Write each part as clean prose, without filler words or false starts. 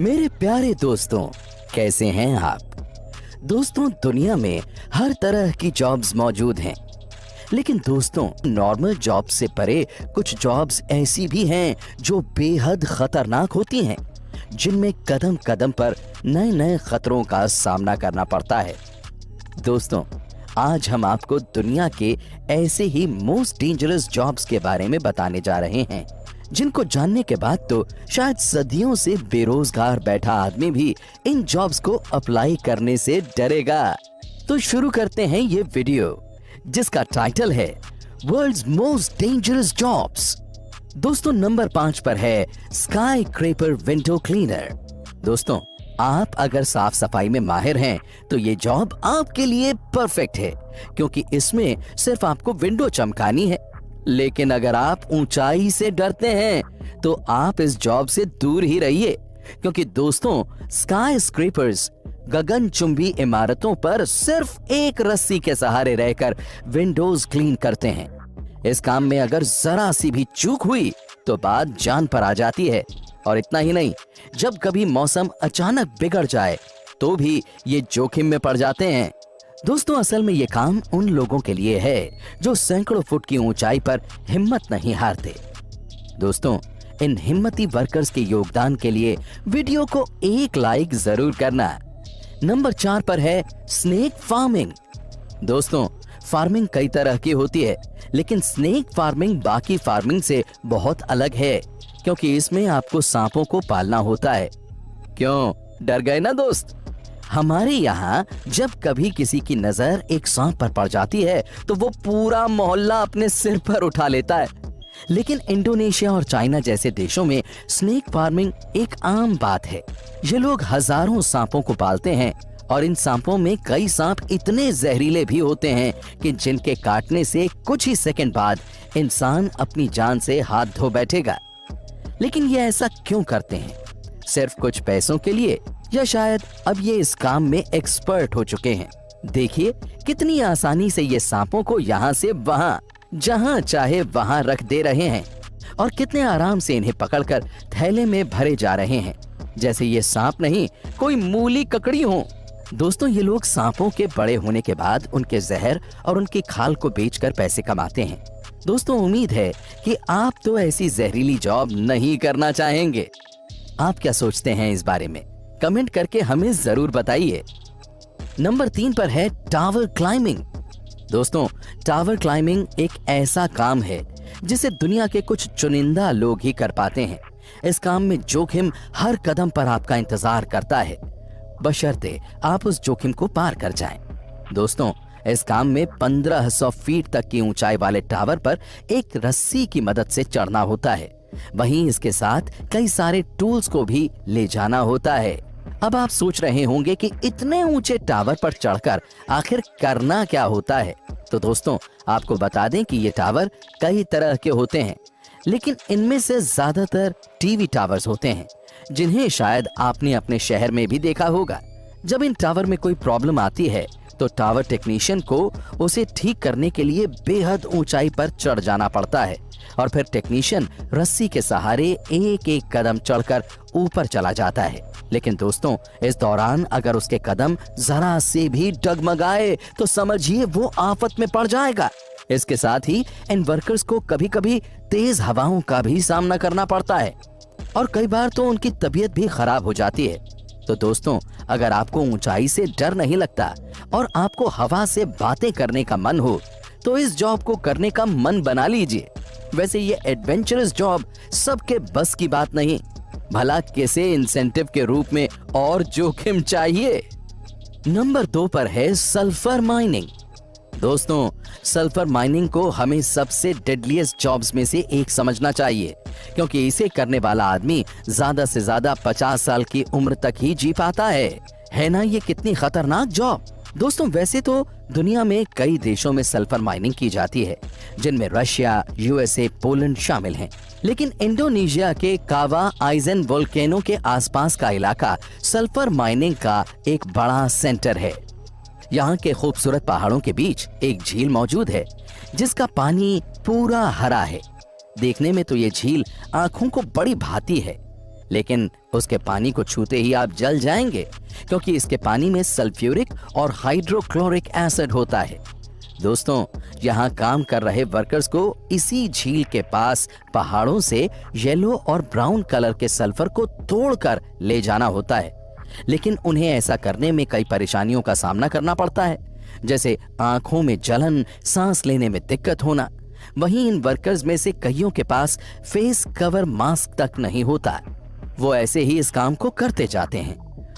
मेरे प्यारे दोस्तों, कैसे हैं आप? दोस्तों, दुनिया में हर तरह की जॉब्स मौजूद हैं, लेकिन दोस्तों नॉर्मल जॉब से परे कुछ जॉब्स ऐसी भी हैं जो बेहद खतरनाक होती हैं, जिनमें कदम कदम पर नए नए खतरों का सामना करना पड़ता है। दोस्तों, आज हम आपको दुनिया के ऐसे ही मोस्ट डेंजरस जॉब्स के बारे में बताने जा रहे हैं, जिनको जानने के बाद तो शायद सदियों से बेरोजगार बैठा आदमी भी इन जॉब्स को अप्लाई करने से डरेगा। तो शुरू करते हैं ये वीडियो, जिसका टाइटल है वर्ल्ड्स मोस्ट डेंजरस जॉब्स। दोस्तों, नंबर 5 पर है स्काई क्रेपर विंडो क्लीनर। दोस्तों, आप अगर साफ सफाई में माहिर हैं तो ये जॉब आपके लिए परफेक्ट है, क्योंकि इसमें सिर्फ आपको विंडो चमकानी है। लेकिन अगर आप ऊंचाई से डरते हैं तो आप इस जॉब से दूर ही रहिए, क्योंकि दोस्तों स्काई स्क्रेपर्स गगनचुंबी इमारतों पर सिर्फ एक रस्सी के सहारे रहकर विंडोज क्लीन करते हैं। इस काम में अगर जरा सी भी चूक हुई तो बात जान पर आ जाती है। और इतना ही नहीं, जब कभी मौसम अचानक बिगड़ जाए तो भी ये जोखिम में पड़ जाते हैं। दोस्तों, असल में ये काम उन लोगों के लिए है जो सैकड़ों फुट की ऊंचाई पर हिम्मत नहीं हारते। दोस्तों, इन हिम्मती वर्कर्स के योगदान के लिए वीडियो को एक लाइक जरूर करना। नंबर 4 पर है स्नेक फार्मिंग। दोस्तों, फार्मिंग कई तरह की होती है, लेकिन स्नेक फार्मिंग बाकी फार्मिंग से बहुत अलग है, क्योंकि इसमें आपको सांपों को पालना होता है। क्यों, डर गए ना दोस्त? हमारे यहाँ जब कभी किसी की नजर एक सांप पर पड़ जाती है तो वो पूरा मोहल्ला अपने सिर पर उठा लेता है। लेकिन इंडोनेशिया और चाइना जैसे देशों में स्नेक फार्मिंग एक आम बात है। ये लोग हजारों सांपों को पालते हैं, और इन सांपों में कई सांप इतने जहरीले भी होते हैं कि जिनके काटने से कुछ ही सेकंड बाद इंसान अपनी जान से हाथ धो बैठेगा। लेकिन ये ऐसा क्यों करते हैं? सिर्फ कुछ पैसों के लिए, या शायद अब ये इस काम में एक्सपर्ट हो चुके हैं? देखिए कितनी आसानी से ये सांपों को यहाँ से वहाँ, जहाँ चाहे वहाँ रख दे रहे हैं, और कितने आराम से इन्हें पकड़कर थैले में भरे जा रहे हैं, जैसे ये सांप नहीं कोई मूली ककड़ी हो। दोस्तों, ये लोग सांपों के बड़े होने के बाद उनके जहर और उनकी खाल को बेचकर पैसे कमाते हैं। दोस्तों, उम्मीद है कि आप तो ऐसी जहरीली जॉब नहीं करना चाहेंगे। आप क्या सोचते हैं इस बारे में? कमेंट करके हमें जरूर बताइए। नंबर 3 पर है टावर क्लाइंबिंग। दोस्तों, टावर क्लाइंबिंग एक ऐसा काम है जिसे दुनिया के कुछ चुनिंदा लोग ही कर पाते हैं। इस काम में जोखिम हर कदम पर आपका इंतजार करता है, बशर्ते आप उस जोखिम को पार कर जाएं। दोस्तों, इस काम में 1500 फीट तक की ऊंचाई वाले टावर पर एक रस्सी की मदद से चढ़ना होता है। वहीं इसके साथ कई सारे टूल्स को भी ले जाना होता है। अब आप सोच रहे होंगे कि इतने ऊंचे टावर पर चढ़कर आखिर करना क्या होता है? तो दोस्तों, आपको बता दें कि ये टावर कई तरह के होते हैं, लेकिन इनमें से ज्यादातर टीवी टावर्स होते हैं, जिन्हें शायद आपने अपने शहर में भी देखा होगा। जब इन टावर में कोई प्रॉब्लम आती है तो टावर टेक्नीशियन को उसे ठीक करने के लिए बेहद ऊंचाई पर चढ़ जाना पड़ता है, और फिर टेक्नीशियन रस्सी के सहारे एक एक कदम चढ़कर ऊपर चला जाता है। लेकिन दोस्तों, इस दौरान अगर उसके कदम जरा से भी डगमगाए तो समझिए वो आफत में पड़ जाएगा। इसके साथ ही इन वर्कर्स को कभी कभी तेज हवाओं का भी सामना करना पड़ता है, और कई बार तो उनकी तबीयत भी खराब हो जाती है। तो दोस्तों, अगर आपको ऊंचाई से डर नहीं लगता और आपको हवा से बातें करने का मन हो तो इस जॉब को करने का मन बना लीजिए। वैसे ये एडवेंचरस जॉब सबके बस की बात नहीं, भला किसे इंसेंटिव के रूप में और जोखिम चाहिए। नंबर 2 पर है सल्फर माइनिंग। दोस्तों, सल्फर माइनिंग को हमें सबसे डेडलीस्ट जॉब्स में से एक समझना चाहिए, क्योंकि इसे करने वाला आदमी ज्यादा से ज्यादा 50 साल की उम्र तक ही जी पाता है ना? ये कितनी खतरनाक जॉब। दोस्तों, वैसे तो दुनिया में कई देशों में सल्फर माइनिंग की जाती है, जिनमें रशिया, यूएसए, पोलैंड शामिल हैं। लेकिन इंडोनेशिया के कावा आइजन वोल्केनो के आसपास का इलाका सल्फर माइनिंग का एक बड़ा सेंटर है। यहाँ के खूबसूरत पहाड़ों के बीच एक झील मौजूद है, जिसका पानी पूरा हरा है। देखने में तो ये झील आंखों को बड़ी भाती है, लेकिन उसके पानी को छूते ही आप जल जाएंगे, क्योंकि इसके पानी में सल्फ्यूरिक और हाइड्रोक्लोरिक एसिड होता है। दोस्तों, यहाँ काम कर रहे वर्कर्स को इसी झील के पास पहाड़ों से येलो और ब्राउन कलर के सल्फर को तोड़कर ले जाना होता है, लेकिन उन्हें ऐसा करने में कई परेशानियों का सामना करना पड़ता है, जैसे आंखों में जलन, सांस लेने में दिक्कत होना। वहीं इन वर्कर्स में से कईयों के पास फेस कवर मास्क तक नहीं होता। वो ऐसे ही इस काम को करते जाते हैं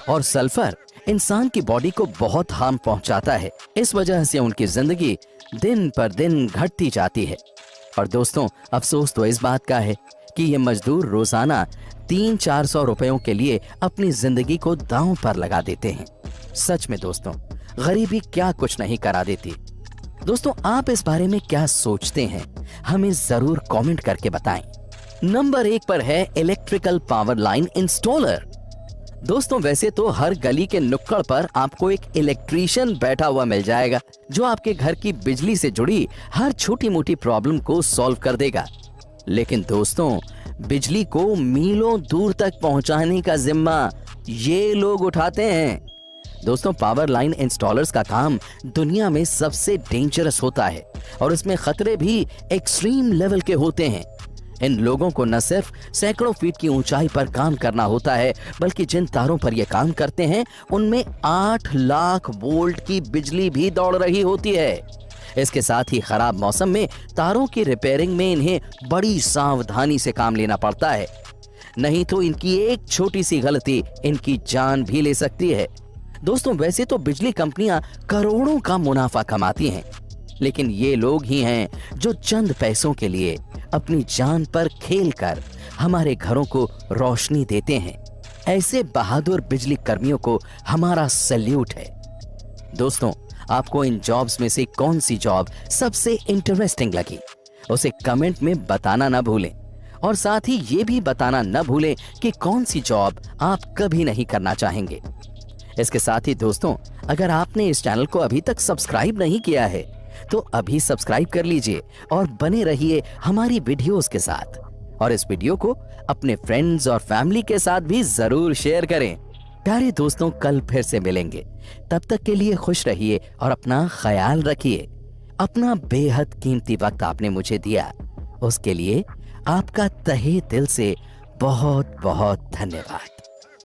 और सल्फर इंसान की बॉडी को बहुत हार्म पहुंचाता है। इस वजह से उनकी जिंदगी दिन पर दिन घटती जाती है। और दोस्तों, अफसोस तो इस बात का है कि ये मजदूर रोजाना 300-400 रुपयों के लिए अपनी जिंदगी को दांव पर लगा देते हैं। सच में दोस्तों, गरीबी क्या कुछ नहीं करा देती। दोस्तों, आप इस बारे में क्या सोचते हैं, हमें जरूर कमेंट करके बताएं। नंबर 1 पर है इलेक्ट्रिकल पावर लाइन इंस्टॉलर। दोस्तों, वैसे तो हर गली के नुक्कड़ पर आपको एक इलेक्ट्रीशियन बैठा हुआ मिल जाएगा, जो आपके घर की बिजली से जुड़ी हर छोटी मोटी प्रॉब्लम को सॉल्व कर देगा। लेकिन दोस्तों, बिजली को मीलों दूर तक पहुंचाने का जिम्मा ये लोग उठाते हैं। दोस्तों, पावर लाइन इंस्टॉलर्स का काम दुनिया में सबसे डेंजरस होता है और इसमें खतरे भी एक्सट्रीम लेवल के होते हैं। इन लोगों को न सिर्फ सैकड़ों फीट की ऊंचाई पर काम करना होता है, बल्कि जिन तारों पर ये काम करते हैं उनमें 8 लाख वोल्ट की बिजली भी दौड़ रही होती है। इसके साथ ही खराब मौसम में तारों की रिपेयरिंग में इन्हें बड़ी सावधानी से काम लेना पड़ता है, नहीं तो इनकी एक छोटी सी गलती इनकी जान भी ले सकती है। दोस्तों, वैसे तो बिजली कंपनियां करोड़ों का मुनाफा कमाती हैं, लेकिन ये लोग ही हैं जो चंद पैसों के लिए अपनी जान पर खेलकर हमारे घरों को रोशनी देते हैं। ऐसे बहादुर बिजली कर्मियों को हमारा सैल्यूट है। दोस्तों, आपको इन जॉब्स में से कौन सी जॉब सबसे इंटरेस्टिंग लगी, उसे कमेंट में बताना ना भूलें, और साथ ही ये भी बताना न भूलें कि कौन सी जॉब आप कभी नहीं करना चाहेंगे। इसके साथ ही दोस्तों, अगर आपने इस चैनल को अभी तक सब्सक्राइब नहीं किया है तो अभी सब्सक्राइब कर लीजिए और बने रहिए हमारी वीडियोस के साथ। और इस वीडियो को अपने फ्रेंड्स और फैमिली के साथ भी जरूर शेयर करें। प्यारे दोस्तों, कल फिर से मिलेंगे, तब तक के लिए खुश रहिए और अपना ख्याल रखिए। अपना बेहद कीमती वक्त आपने मुझे दिया, उसके लिए आपका तहे दिल से बहुत बहुत धन्यवाद।